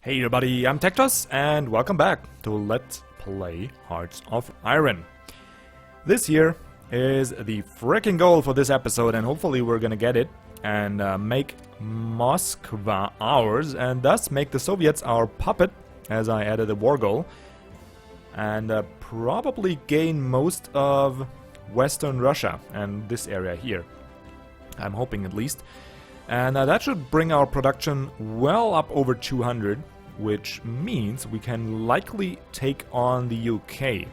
Hey everybody, I'm TecToss and welcome back to Let's Play Hearts of Iron. This here is the freaking goal for this episode, and hopefully we're gonna get it and make Moskva ours and thus make the Soviets our puppet, as I added a war goal, and probably gain most of Western Russia and this area here. I'm hoping at least. And that should bring our production well up over 200, which means we can likely take on the UK.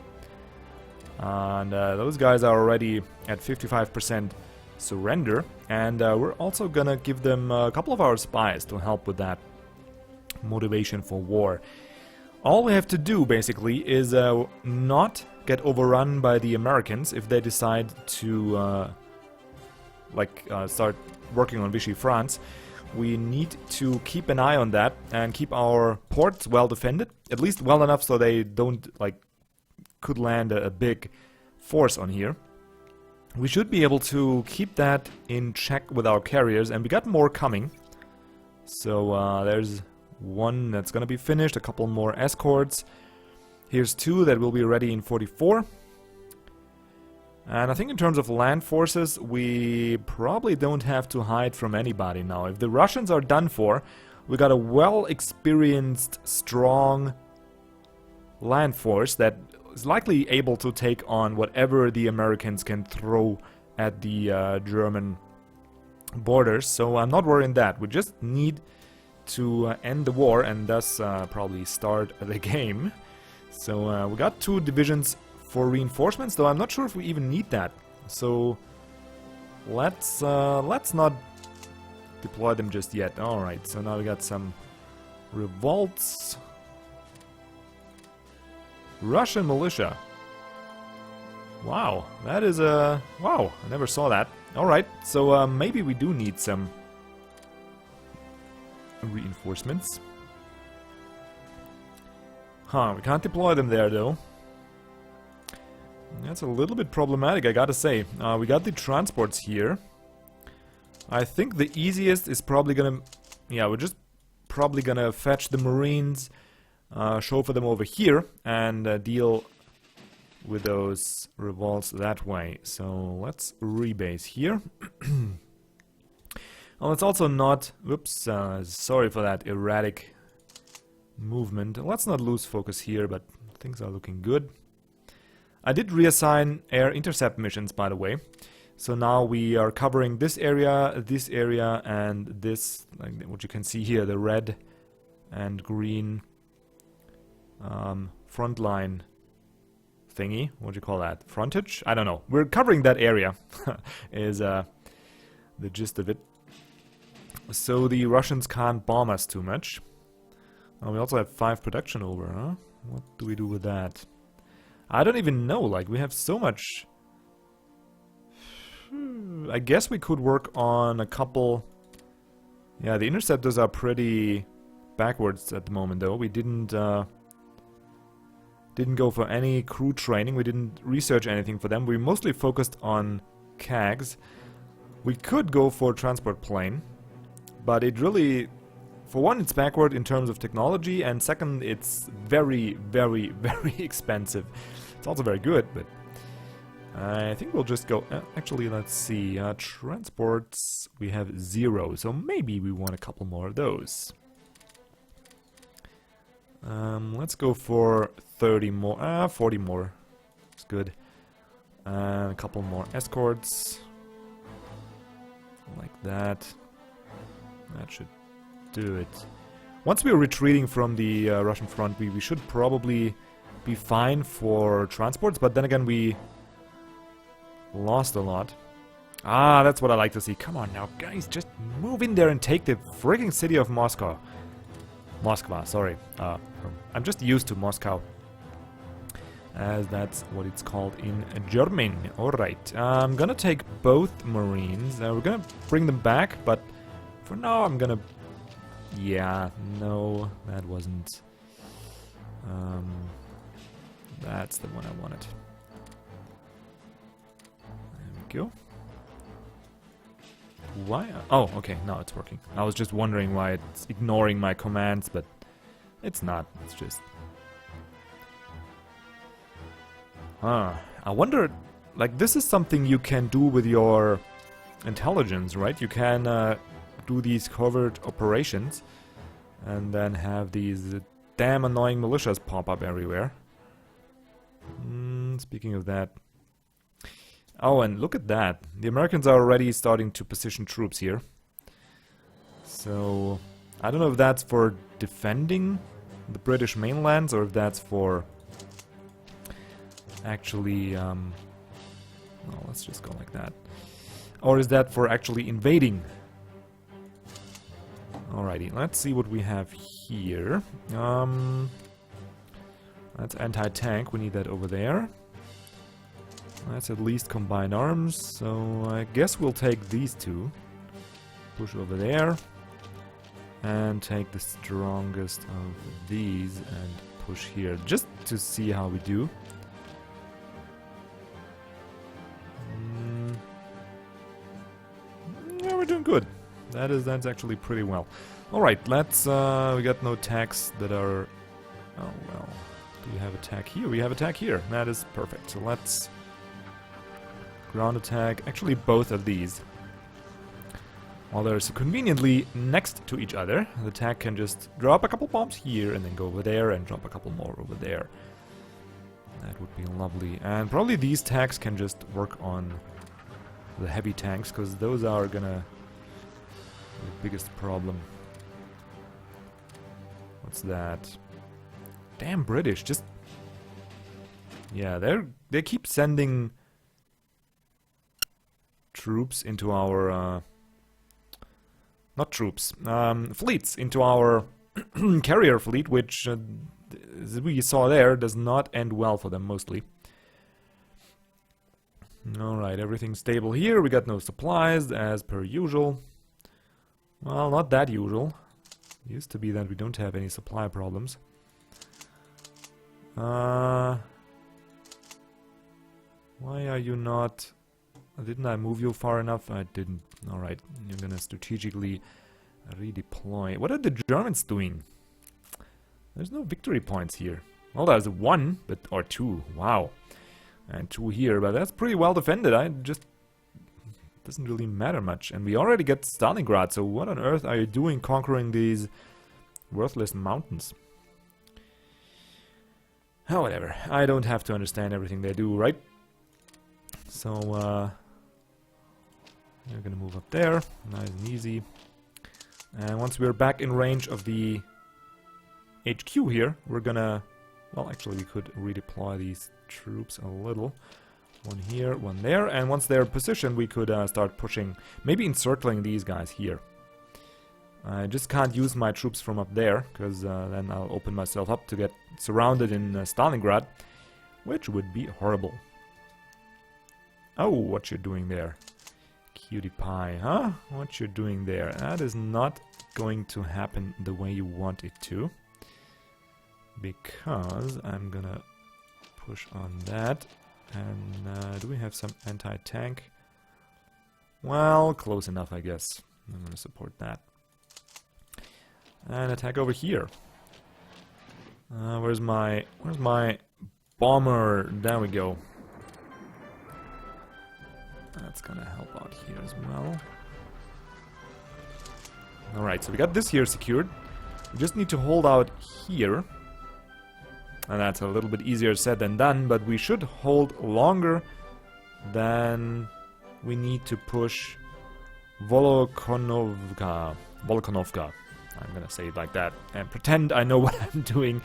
And those guys are already at 55% surrender, and we're also gonna give them a couple of our spies to help with that motivation for war. All we have to do basically is not get overrun by the Americans if they decide to start working on Vichy France. We need to keep an eye on that and keep our ports well defended, at least well enough so they don't could land a big force on here. We should be able to keep that in check with our carriers, and we got more coming. So there's one that's gonna be finished, a couple more escorts. Here's two that will be ready in 44. And I think in terms of land forces, we probably don't have to hide from anybody now. If the Russians are done for, we got a well-experienced, strong land force that is likely able to take on whatever the Americans can throw at the German borders. So I'm not worrying that. We just need to end the war and thus probably start the game. So we got 2 divisions for reinforcements, though I'm not sure if we even need that. So let's not deploy them just yet. Alright, so now we got some revolts. Russian militia. Wow, that is a... wow, I never saw that. Alright, so maybe we do need some reinforcements. Huh, we can't deploy them there though. That's a little bit problematic, I gotta say. We got the transports here. I think the easiest is probably gonna... yeah, we're just probably gonna fetch the Marines, chauffeur them over here, and deal with those revolts that way. So let's rebase here. Well, let's also not... whoops, sorry for that erratic movement. Let's not lose focus here, but things are looking good. I did reassign air intercept missions, by the way. So now we are covering this area, and this, like what you can see here, the red and green front line thingy. What do you call that? Frontage? I don't know. We're covering that area, is the gist of it. So the Russians can't bomb us too much. We also have 5 production over, huh? What do we do with that? I don't even know, like, we have so much. I guess we could work on a couple. Yeah, the interceptors are pretty backwards at the moment, though. We didn't go for any crew training. We didn't research anything for them. We mostly focused on CAGs. We could go for a transport plane, but it really... for one, it's backward in terms of technology, and second, it's very, very, very expensive. It's also very good, but I think we'll just go... actually, let's see. Transports, we have 0, so maybe we want a couple more of those. Let's go for 30 more. 40 more. It's good. A couple more escorts. Like that. That should do it. Once we're retreating from the Russian front, we should probably be fine for transports, but then again we lost a lot. Ah, that's what I like to see. Come on now, guys, just move in there and take the frigging city of Moscow. Moskva, sorry. I'm just used to Moscow, as that's what it's called in German. Alright, I'm gonna take both Marines. We're gonna bring them back, but for now I'm gonna... yeah, no, that wasn't... that's the one I wanted. There we go. Why? Oh, okay, now it's working. I was just wondering why it's ignoring my commands, but It's not. It's just... I wonder... Like, this is something you can do with your intelligence, right? You can do these covert operations and then have these damn annoying militias pop up everywhere. Speaking of that... Oh, and look at that. The Americans are already starting to position troops here. So... I don't know if that's for defending the British mainlands or if that's for actually... well, let's just go like that. Or is that for actually invading? Alrighty, let's see what we have here. That's anti-tank, we need that over there. That's at least combined arms, so I guess we'll take these two. Push over there. And take the strongest of these and push here, just to see how we do. Yeah, we're doing good. That's actually pretty well. Alright, let's we got no attacks that are... Oh well. Do we have attack here? We have attack here. That is perfect. So let's ground attack. Actually both of these. While they're so conveniently next to each other, the attack can just drop a couple bombs here and then go over there and drop a couple more over there. That would be lovely. And probably these tanks can just work on the heavy tanks, because those are gonna be the biggest problem. What's that? Damn British, just... Yeah, they keep sending troops into our... Not troops, fleets into our carrier fleet, which, as we saw there, does not end well for them, mostly. Alright, everything's stable here. We got no supplies, as per usual. Well, not that usual. It used to be that we don't have any supply problems. Why are you not... Didn't I move you far enough? I didn't. Alright, you're gonna strategically redeploy. What are the Germans doing? There's no victory points here. Well, there's one, but or two. Wow. And two here, but that's pretty well defended. I just... doesn't really matter much. And we already get Stalingrad, so what on earth are you doing conquering these worthless mountains? Oh, whatever. I don't have to understand everything they do, right? So, we're gonna move up there, nice and easy. And once we're back in range of the HQ here, we're gonna... Well, actually, we could redeploy these troops a little. One here, one there, and once they're positioned, we could start pushing, maybe encircling these guys here. I just can't use my troops from up there, because then I'll open myself up to get surrounded in Stalingrad, which would be horrible. Oh, what you're doing there. Cutie pie, huh? What you're doing there. That is not going to happen the way you want it to. Because I'm gonna push on that. And do we have some anti-tank? Well, close enough, I guess. I'm gonna support that. And attack over here. Where's my bomber? There we go. That's gonna help out here as well. Alright, so we got this here secured. We just need to hold out here. And that's a little bit easier said than done, but we should hold longer than we need to push Volkonovka. I'm gonna say it like that and pretend I know what I'm doing.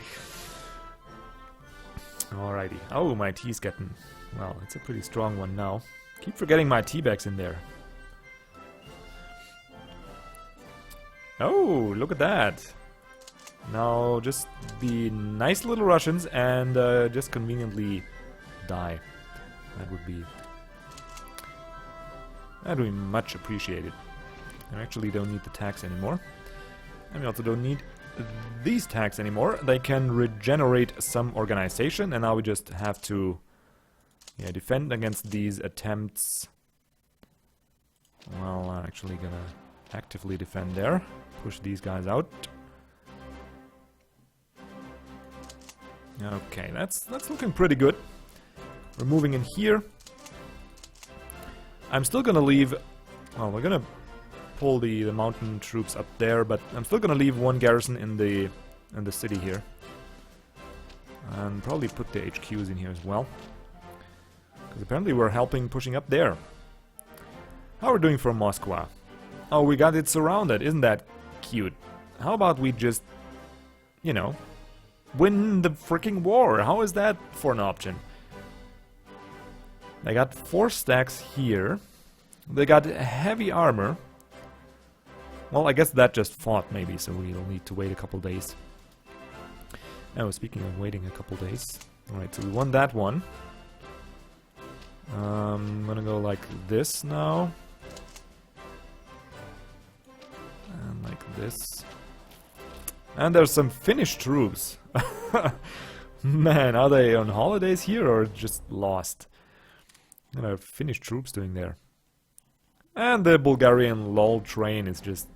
Alrighty. Oh, my tea's getting... Well, it's a pretty strong one now. Keep forgetting my teabags in there. Oh, look at that. Now just be nice little Russians and just conveniently die. That would be much appreciated. I actually don't need the tax anymore. And we also don't need these tax anymore. They can regenerate some organization, and now we just have to defend against these attempts. Well, I'm actually gonna actively defend there. Push these guys out. Okay, that's looking pretty good. We're moving in here. I'm still gonna leave... Well, we're gonna pull the mountain troops up there, but I'm still gonna leave one garrison in the city here. And probably put the HQs in here as well. Because apparently we're helping pushing up there. How are we doing for Moscow? Oh, we got it surrounded. Isn't that cute? How about we just, you know, win the freaking war? How is that for an option? They got 4 stacks here. They got heavy armor. Well, I guess that just fought maybe, so we'll need to wait a couple days. Oh, speaking of waiting a couple days. Alright, so we won that one. I'm gonna go like this now. And like this. And there's some Finnish troops. Man, are they on holidays here or just lost? What are Finnish troops doing there? And the Bulgarian LOL train is just...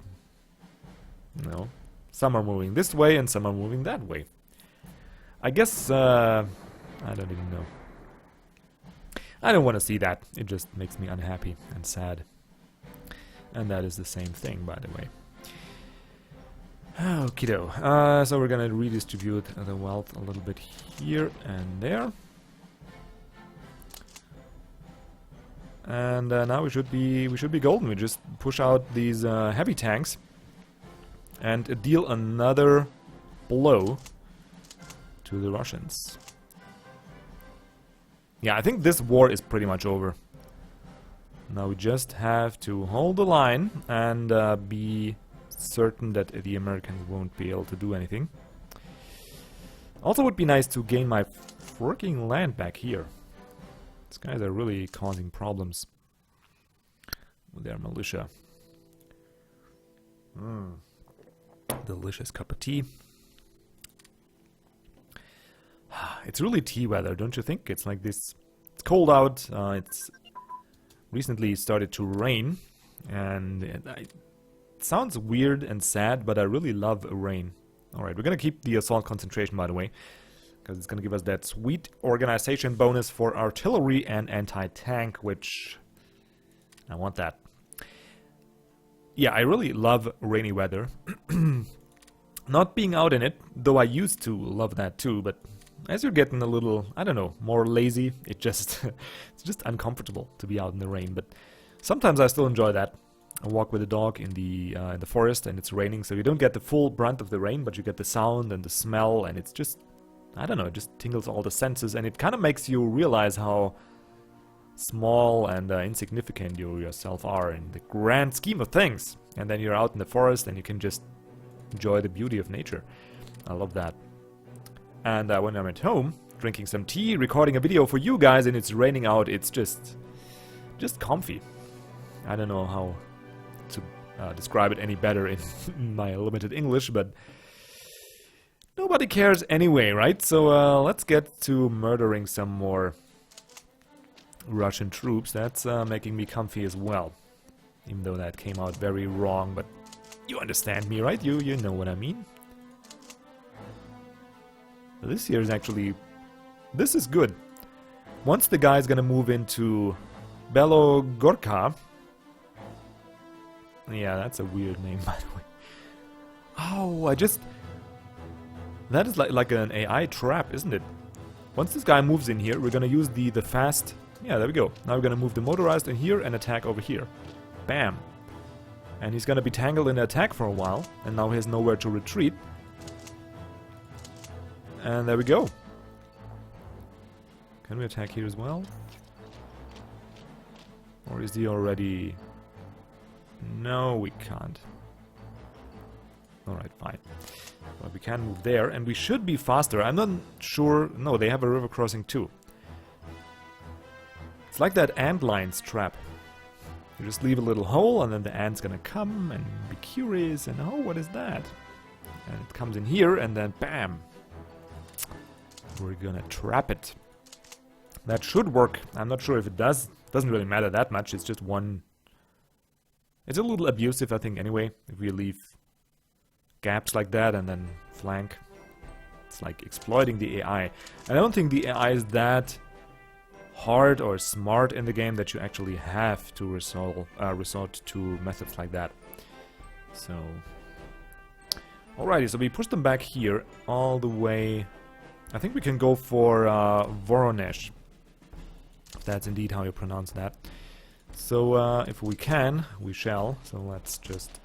You know, some are moving this way and some are moving that way. I guess, I don't even know. I don't want to see that. It just makes me unhappy and sad. And that is the same thing, by the way. Okido. So we're gonna redistribute the wealth a little bit here and there. And now we should be golden. We just push out these heavy tanks and deal another blow to the Russians. Yeah, I think this war is pretty much over. Now we just have to hold the line and be certain that the Americans won't be able to do anything. Also would be nice to gain my freaking land back here. These guys are really causing problems with their militia. Delicious cup of tea. It's really tea weather, don't you think? It's like this. It's cold out. It's recently started to rain, and it sounds weird and sad, but I really love rain. All right, we're gonna keep the assault concentration, by the way, because it's gonna give us that sweet organization bonus for artillery and anti-tank, which I want that. Yeah, I really love rainy weather. Not being out in it, though I used to love that too, but as you're getting a little, I don't know, more lazy, it just it's just uncomfortable to be out in the rain. But sometimes I still enjoy that. I walk with a dog in the forest and it's raining, so you don't get the full brunt of the rain, but you get the sound and the smell, and it's just, I don't know, it just tingles all the senses, and it kind of makes you realize how small and insignificant you yourself are in the grand scheme of things. And then you're out in the forest and you can just enjoy the beauty of nature. I love that. And when I'm at home, drinking some tea, recording a video for you guys, and it's raining out, it's just comfy. I don't know how to describe it any better in my limited English, but nobody cares anyway, right? So let's get to murdering some more Russian troops. That's making me comfy as well, even though that came out very wrong, but you understand me, right? You know what I mean. This here is actually... This is good. Once the guy's gonna move into Belogorka... Yeah, that's a weird name, by the way. Oh, I just... That is like an AI trap, isn't it? Once this guy moves in here, we're gonna use the fast... Yeah, there we go. Now we're gonna move the motorized in here and attack over here. Bam. And he's gonna be tangled in the attack for a while, and now he has nowhere to retreat. And there we go. Can we attack here as well? Or is he already... No, we can't. Alright, fine. But we can move there, and we should be faster. I'm not sure... No, they have a river crossing too. It's like that ant lines trap. You just leave a little hole, and then the ant's gonna come and be curious, and oh, what is that? And it comes in here, and then bam! We're gonna trap it. That should work. I'm not sure if it does. Doesn't really matter that much. It's just one... It's a little abusive, I think, anyway, if we leave gaps like that and then flank. It's like exploiting the AI. And I don't think the AI is that hard or smart in the game that you actually have to resort to methods like that. So, alrighty, so we push them back here all the way. I think we can go for Voronezh, if that's indeed how you pronounce that. So if we can, we shall. So let's just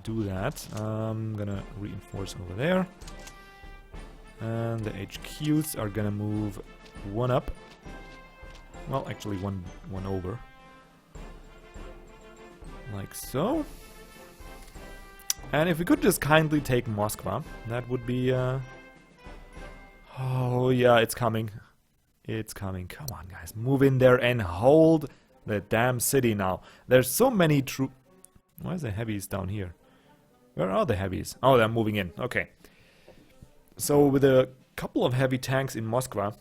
do that. I'm gonna reinforce over there. And the HQs are gonna move one up. Well, actually one over. Like so. And if we could just kindly take Moskva, that would be... Oh, yeah, it's coming. It's coming. Come on, guys. Move in there and hold the damn city now. There's so many troops... Why is the heavies down here? Where are the heavies? Oh, they're moving in. Okay. So, with a couple of heavy tanks in Moskva,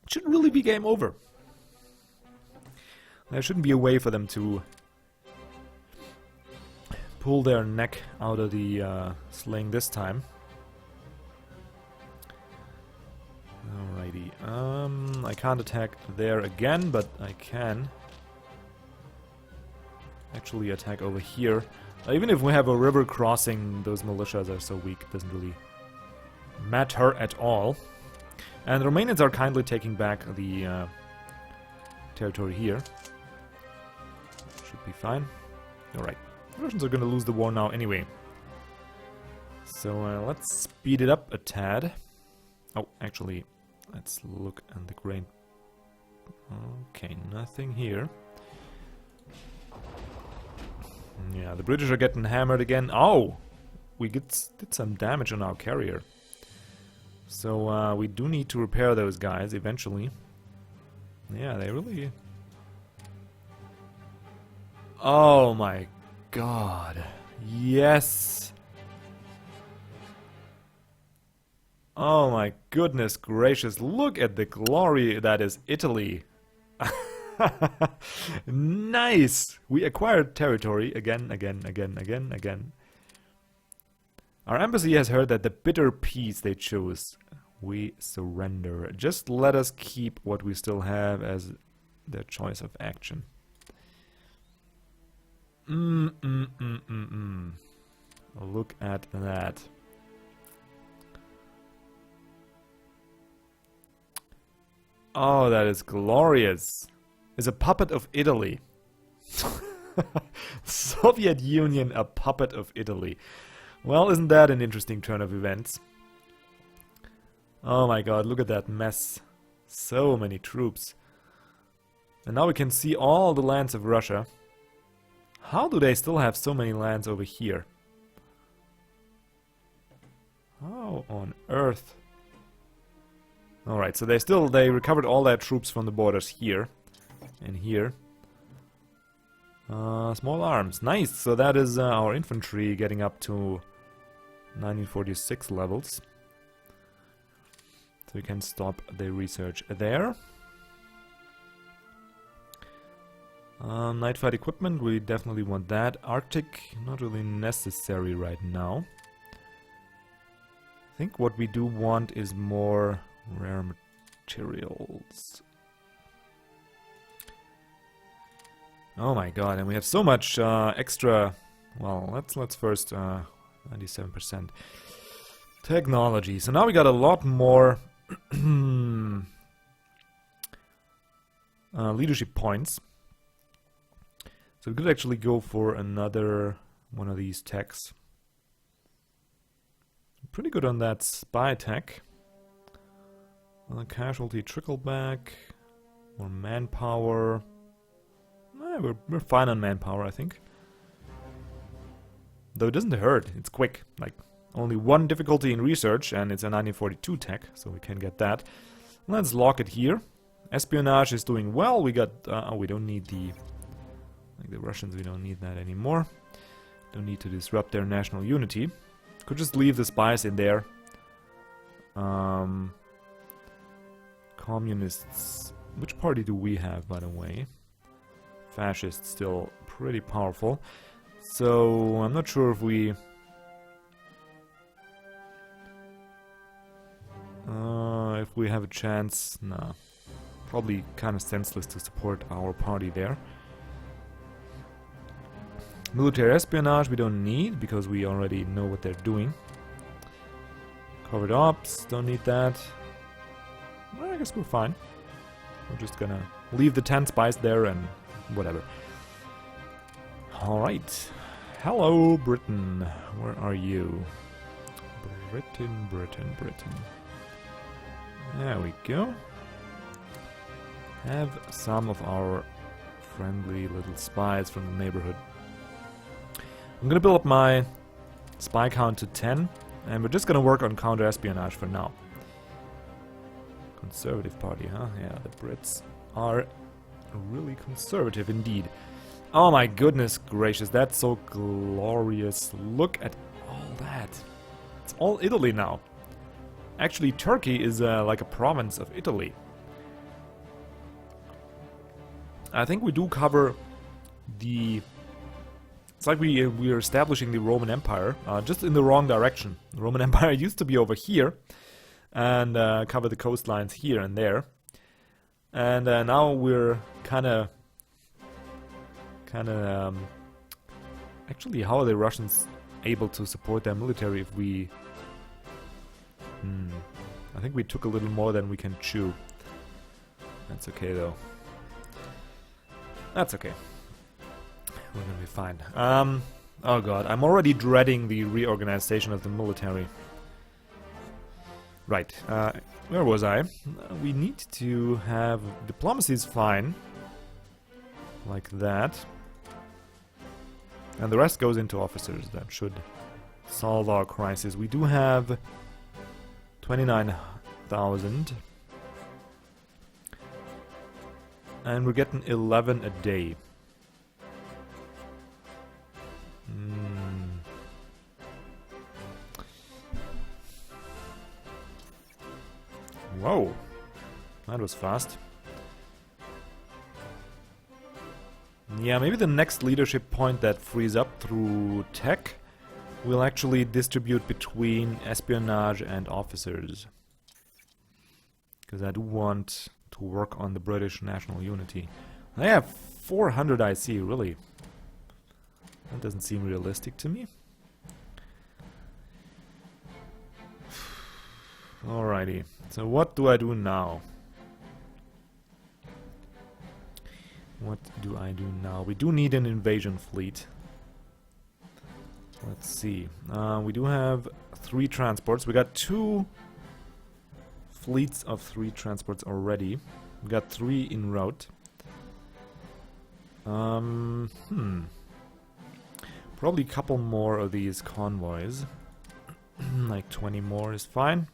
it should really be game over. There shouldn't be a way for them to pull their neck out of the sling this time. Alrighty, I can't attack there again, but I can actually attack over here. Even if we have a river crossing, those militias are so weak, it doesn't really matter at all. And the Romanians are kindly taking back the territory here. Should be fine. Alright, the Russians are gonna lose the war now anyway. So let's speed it up a tad. Oh, actually... Let's look at the grain. Okay, nothing here. Yeah, the British are getting hammered again. Oh! We did some damage on our carrier. So we do need to repair those guys eventually. Yeah, they really... Oh my god. Yes! Oh my goodness gracious, look at the glory that is Italy. Nice! We acquired territory again. Our embassy has heard that the bitter peace they chose. We surrender. Just let us keep what we still have as their choice of action. Look at that. Oh, that is glorious. Is a puppet of Italy. Soviet Union, a puppet of Italy. Well, isn't that an interesting turn of events? Oh my god, look at that mess. So many troops. And now we can see all the lands of Russia. How do they still have so many lands over here? How on earth? Alright, so they recovered all their troops from the borders here and here. Small arms, nice! So that is our infantry getting up to 1946 levels. So we can stop the research there. Night fight equipment, we definitely want that. Arctic, not really necessary right now. I think what we do want is more rare materials. Oh my god, and we have so much extra. Well, let's first 97% technology. So now we got a lot more leadership points. So we could actually go for another one of these techs. Pretty good on that spy tech. Casualty trickle back. More manpower. We're fine on manpower, I think. Though it doesn't hurt, it's quick. Like, only one difficulty in research, and it's a 1942 tech, so we can get that. Let's lock it here. Espionage is doing well. We got... oh, we don't need the... Like the Russians, we don't need that anymore. Don't need to disrupt their national unity. Could just leave the spies in there. Communists. Which party do we have, by the way? Fascists still pretty powerful. So I'm not sure if we we have a chance? Nah. Probably kind of senseless to support our party there. Military espionage we don't need, because we already know what they're doing. Covert ops, don't need that. Well, I guess we're fine. We're just gonna leave the 10 spies there and whatever. Alright. Hello, Britain. Where are you? Britain, Britain, Britain. There we go. Have some of our friendly little spies from the neighborhood. I'm gonna build up my spy count to 10, and we're just gonna work on counter-espionage for now. Conservative party, huh? Yeah, the Brits are really conservative indeed. Oh my goodness gracious, that's so glorious. Look at all that. It's all Italy now. Actually, Turkey is like a province of Italy. I think we do cover the... It's like we're establishing the Roman Empire, just in the wrong direction. The Roman Empire used to be over here, and cover the coastlines here and there. And now we're kind of... Actually, how are the Russians able to support their military if we... I think we took a little more than we can chew. That's okay, though. That's okay. We're gonna be fine. Oh god, I'm already dreading the reorganization of the military. Right, where was I? We need to have... Diplomacy is fine. Like that. And the rest goes into officers. That should solve our crisis. We do have 29,000. And we're getting 11 a day. Whoa. That was fast. Yeah, maybe the next leadership point that frees up through tech will actually distribute between espionage and officers. Because I do want to work on the British national unity. I have 400 IC, really. That doesn't seem realistic to me. Alrighty, so what do I do now? What do I do now? We do need an invasion fleet. Let's see. We do have 3 transports. We got 2 fleets of 3 transports already. We got 3 en route. Probably a couple more of these convoys. Like 20 more is fine.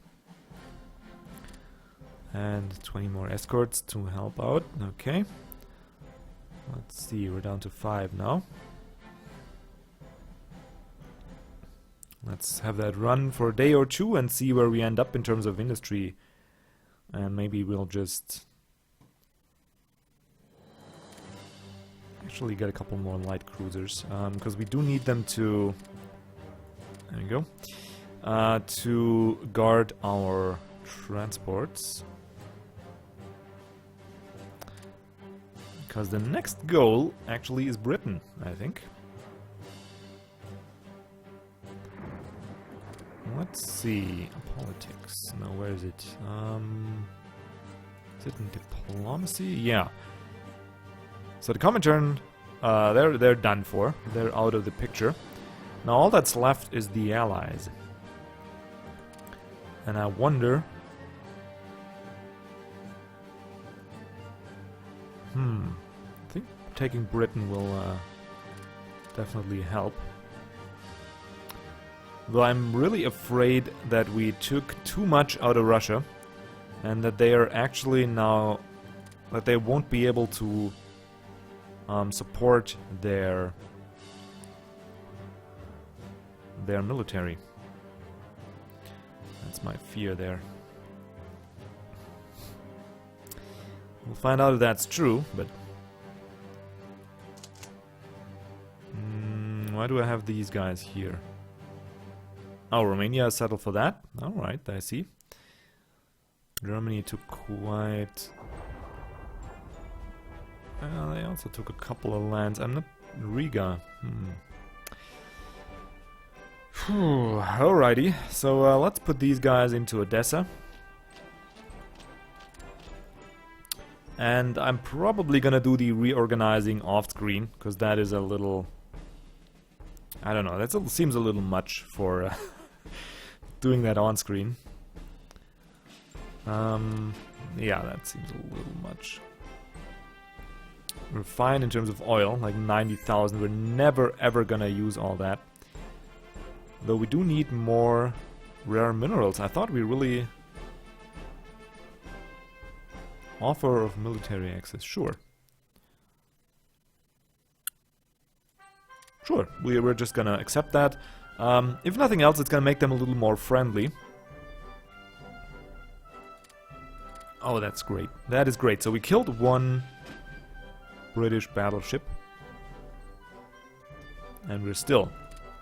And 20 more escorts to help out. Okay. Let's see, we're down to 5 now. Let's have that run for a day or 2 and see where we end up in terms of industry. And maybe we'll just... actually get a couple more light cruisers. Because we do need them to... there you go. To guard our transports. Because the next goal actually is Britain, I think. Let's see. Politics. No, where is it? Is it in diplomacy? Yeah. So the Comintern, they're done for. They're out of the picture. Now all that's left is the Allies. And I wonder... I think taking Britain will definitely help. Though I'm really afraid that we took too much out of Russia, and that they are actually now... that they won't be able to support their military. That's my fear there. We'll find out if that's true, but... why do I have these guys here? Oh, Romania settled for that? Alright, I see. Germany took quite... they also took a couple of lands. I'm not... Riga. Alrighty, so let's put these guys into Odessa. And I'm probably gonna do the reorganizing off-screen, because that is a little... I don't know, that seems a little much for doing that on-screen. Yeah, that seems a little much. We're fine in terms of oil, like 90,000. We're never ever gonna use all that. Though we do need more rare minerals. I thought we really... Offer of military access, sure. Sure, we're just gonna accept that. If nothing else, it's gonna make them a little more friendly. Oh, that's great. That is great. So we killed one British battleship. And we're still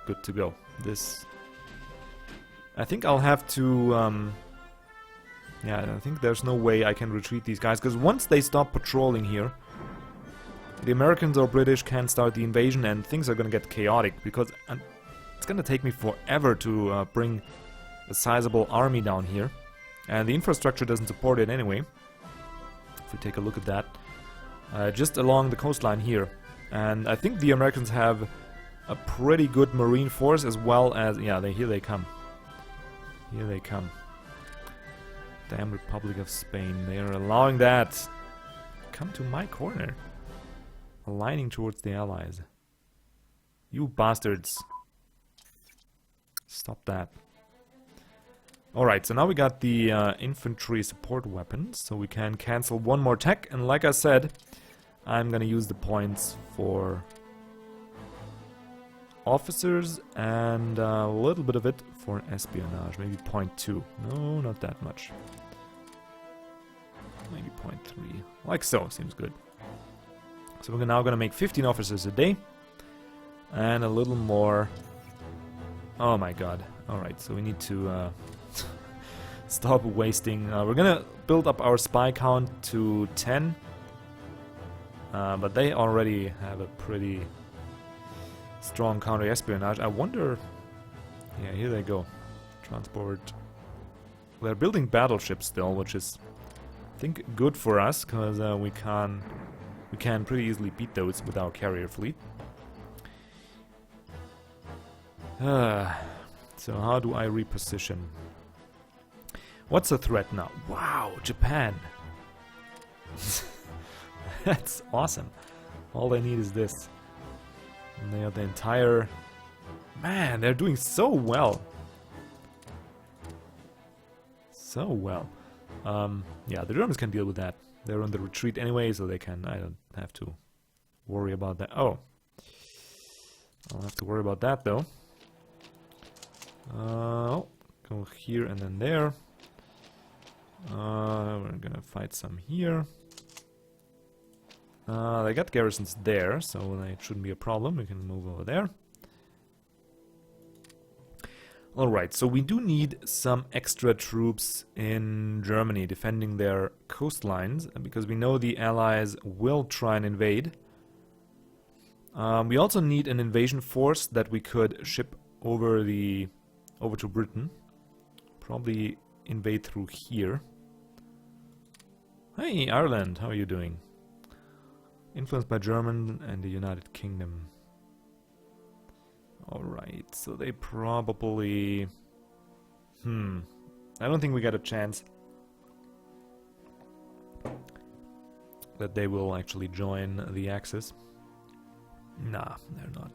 good to go. This... I think I'll have to... yeah, I think there's no way I can retreat these guys, because once they stop patrolling here, the Americans or British can start the invasion and things are gonna get chaotic, because it's gonna take me forever to bring a sizable army down here. And the infrastructure doesn't support it anyway. If we take a look at that. Just along the coastline here. And I think the Americans have a pretty good marine force as well as... Yeah, here they come. Here they come. Damn Republic of Spain. They are allowing that. Come to my corner. Aligning towards the Allies. You bastards. Stop that. Alright, so now we got the infantry support weapons, so we can cancel one more tech, and like I said, I'm gonna use the points for officers and a little bit of it for espionage, maybe 0.2. No, not that much. Maybe 0.3. Like so, seems good. So we're now gonna make 15 officers a day, and a little more... Oh my god. Alright, so we need to... stop wasting. We're gonna build up our spy count to 10. But they already have a pretty strong counter-espionage. I wonder... Yeah, here they go. Transport. They're building battleships still, which is, I think, good for us, because we can pretty easily beat those with our carrier fleet. So how do I reposition? What's the threat now? Wow, Japan! That's awesome. All they need is this. And they have the entire... Man, they're doing so well. So well. Yeah, the Germans can deal with that. They're on the retreat anyway, so they can... I don't have to worry about that. Oh. I'll have to worry about that, though. Go here and then there. We're gonna fight some here. They got garrisons there, so that shouldn't be a problem. We can move over there. Alright, so we do need some extra troops in Germany defending their coastlines, because we know the Allies will try and invade. We also need an invasion force that we could ship over to Britain. Probably invade through here. Hey, Ireland, how are you doing? Influenced by German and the United Kingdom. Alright, so they probably... I don't think we got a chance that they will actually join the Axis. Nah, they're not.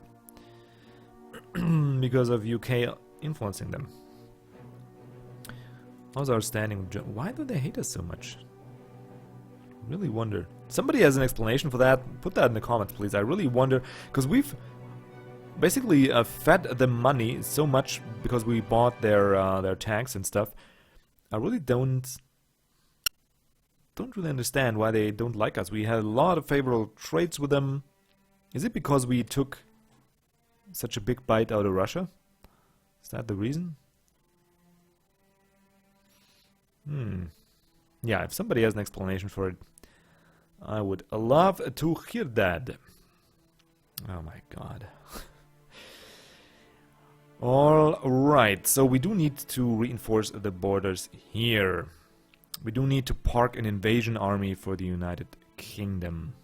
Because of UK influencing them. How's our standing with Germany? Why do they hate us so much? Really wonder. Somebody has an explanation for that? Put that in the comments, please. I really wonder, because we've basically fed them money so much because we bought their tanks and stuff. I really don't really understand why they don't like us. We had a lot of favorable trades with them. Is it because we took such a big bite out of Russia? Is that the reason? Yeah, if somebody has an explanation for it, I would love to hear that. Oh my god. Alright, so we do need to reinforce the borders here. We do need to park an invasion army for the United Kingdom.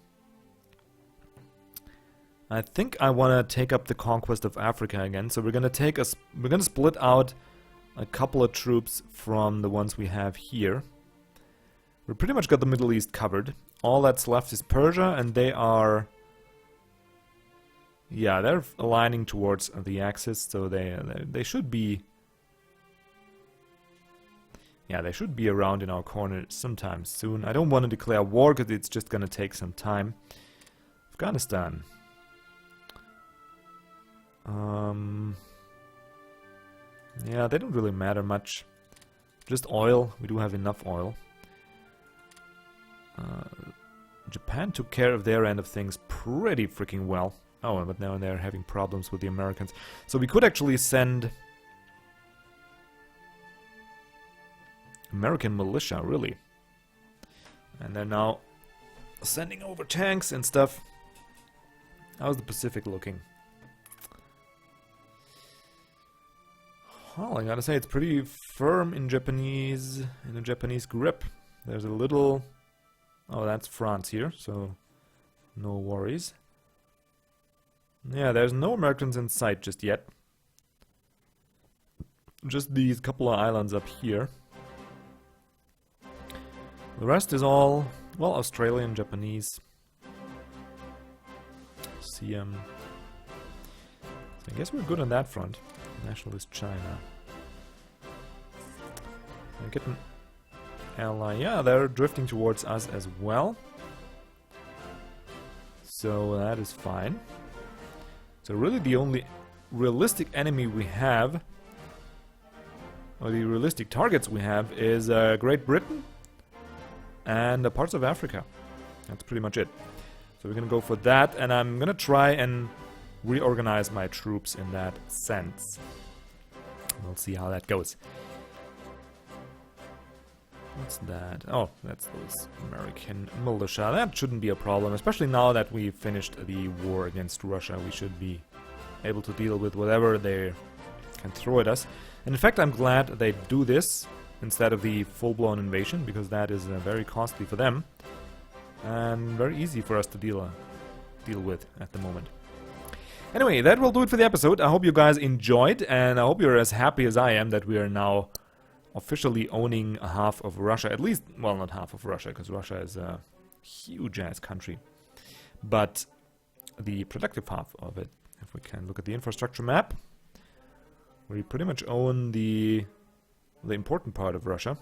I think I want to take up the conquest of Africa again, so we're gonna split out a couple of troops from the ones we have here. We pretty much got the Middle East covered. All that's left is Persia, and they are... yeah, they're aligning towards the axis, so they should be... yeah, they should be around in our corner sometime soon. I don't want to declare war, because it's just gonna take some time. Afghanistan. Yeah, they don't really matter much. Just oil. We do have enough oil. Japan took care of their end of things pretty freaking well. Oh, but now they're having problems with the Americans. So we could actually send American militia, really. And they're now sending over tanks and stuff. How's the Pacific looking? Well, I gotta say, it's pretty firm in a Japanese grip. There's a little... oh, that's France here, so no worries. Yeah, there's no Americans in sight just yet. Just these couple of islands up here. The rest is all, well, Australian, Japanese. Siam. So I guess we're good on that front. Nationalist China. We're getting ally. Yeah, they're drifting towards us as well. So that is fine. So really the only realistic enemy we have, or the realistic targets we have, is Great Britain and parts of Africa. That's pretty much it. So we're gonna go for that, and I'm gonna try and reorganize my troops in that sense. We'll see how that goes. What's that? Oh, that's those American militia. That shouldn't be a problem, especially now that we've finished the war against Russia. We should be able to deal with whatever they can throw at us. And in fact, I'm glad they do this instead of the full-blown invasion, because that is very costly for them and very easy for us to deal with at the moment. Anyway, that will do it for the episode. I hope you guys enjoyed, and I hope you're as happy as I am that we are now officially owning half of Russia. At least, well, not half of Russia, because Russia is a huge-ass country. But the productive half of it. If we can look at the infrastructure map, we pretty much own the important part of Russia.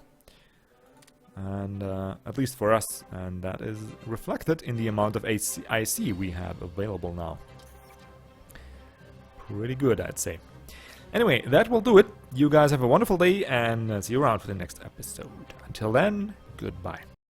And at least for us. And that is reflected in the amount of IC we have available now. Pretty good, I'd say. Anyway, that will do it. You guys have a wonderful day, and see you around for the next episode. Until then, goodbye.